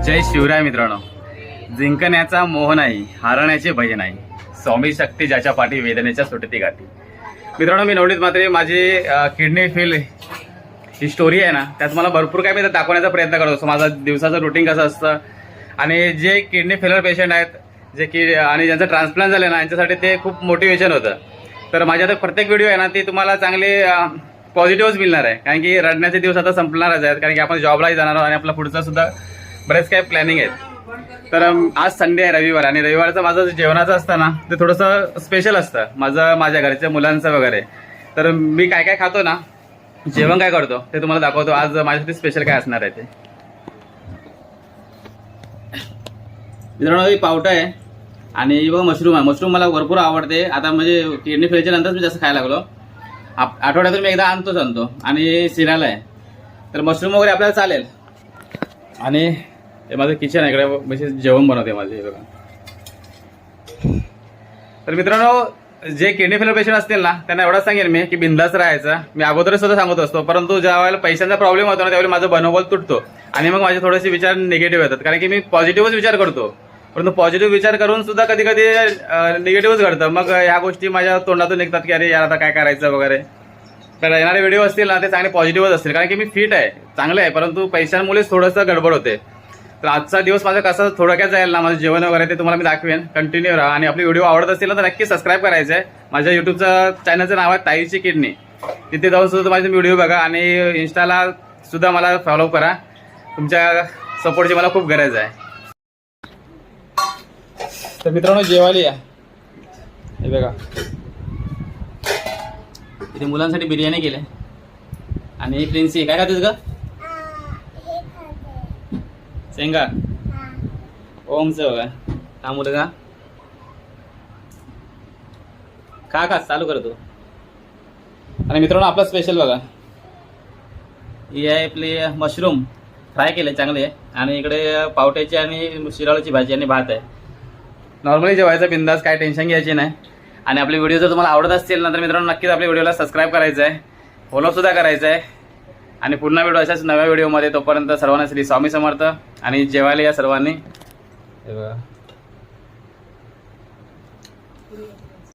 जय शिवराय मित्रांनो. जिंकण्याचा मोह नाही, हारण्याचे भय नाही, स्वामी शक्ती ज्याच्या पाठी वेदनेच्या सुटती गाठी. मित्रांनो, मी नवनीत म्हात्रे. माझी किडनी फेल ही स्टोरी आहे ना, त्यात मला भरपूर काय मी दाखवण्याचा प्रयत्न करत असतो. माझा दिवसाचं रुटीन कसं असतं आणि जे किडनी फेलर पेशंट आहेत जे की आणि ज्यांचं ट्रान्सप्लांट झालं ना, यांच्यासाठी ते खूप मोटिवेशन होतं. तर माझ्या आता प्रत्येक व्हिडिओ आहे ना, ती तुम्हाला चांगले पॉझिटिव्हच मिळणार आहे. कारण की रडण्याचे दिवस आता संपणारच आहेत, कारण की आपण जॉबलाही जाणार आहोत आणि आपला पुढचा सुद्धा बरेच काही प्लॅनिंग आहेत. तर आज संडे आहे, रविवार, आणि रविवारचं माझं जेवणाचं असतं ना, ते थोडंसं स्पेशल असतं माझ्या घरच्या मुलांचं वगैरे. तर मी काय काय खातो ना, जेवण काय करतो ते तुम्हाला दाखवतो. आज माझ्यासाठी स्पेशल काय असणार आहे ते. मित्रांनो, ही पावटा आहे आणि ही बघा मशरूम आहे. मशरूम मला भरपूर आवडते. आता म्हणजे किडनी फेलच्या नंतर मी जास्त खायला लागलो. आठवड्यातून मी एकदा आणतो आणि सिराला आहे. तर मशरूम वगैरे आपल्याला चालेल. आणि हे माझं किचन आहे, इकडे म्हणजे जेवण बनवते माझे बघा. तर मित्रांनो, जे किडनी फेलर पेशंट असतील ना, त्यांना एवढंच सांगेन मी की बिंदास राहायचं. मी अगोदरच सुद्धा सांगत असतो, परंतु ज्या वेळेला पैशांचा प्रॉब्लेम होतो ना, त्यावेळी माझं मनोबल तुटतो आणि मग माझे थोडेसे विचार निगेटिव्ह येतात. कारण की मी पॉझिटिव्हच विचार करतो, परंतु पॉझिटिव्ह विचार करून सुद्धा कधी कधी निगेटिव्हच घडतं. मग ह्या गोष्टी माझ्या तोंडातून निघतात की अरे यार आता काय करायचं वगैरे. तर येणारे व्हिडिओ असतील ना, ते चांगले पॉझिटिव्हच असतील, कारण की मी फिट आहे, चांगलं आहे, परंतु पैशांमुळेच थोडंसं गडबड होते. तर आजचा दिवस माझा कसं थोडक्यात जाईल ना, माझं जेवण वगैरे ते तुम्हाला मी दाखवेन. कंटिन्यू राहा आणि आपली व्हिडिओ आवडत असतील ना, तर नक्की सबस्क्राईब करायचं आहे. माझ्या युट्यूबचं चॅनलचं नाव आहे ताईची किडनी. तिथे जाऊन सुद्धा माझे व्हिडिओ बघा आणि इन्स्टाला सुद्धा मला फॉलो करा. तुमच्या सपोर्टची मला खूप गरज आहे. तर मित्रांनो, जेवायला या. हे बघा, इथे मुलांसाठी बिर्याणी केली आणि एक प्रिन्सी. काय खातेस ग? शेंगा. ओमचं बघा, हा मुलगा खा चालू करतो. आणि मित्रांनो, आपला स्पेशल बघा, ही आहे आपली मशरूम फ्राय केले चांगले, आणि इकडे पावट्याची आणि शिराळाची भाजी आणि भात आहे. नॉर्मली जेवायचं बिंदास, काय टेन्शन घ्यायची नाही. आणि आपले व्हिडिओ जर तुम्हाला आवडत असतील ना, तर मित्रांनो नक्कीच आपल्या व्हिडिओला सबस्क्राईब करायचं आहे, फॉलो सुद्धा करायचं आहे. आणि पुन्हा व्हिडिओ अशाच नव्या व्हिडिओमध्ये. तोपर्यंत सर्वांना श्री स्वामी समर्थ आणि जेवायला या सर्वांनी. हे बघा.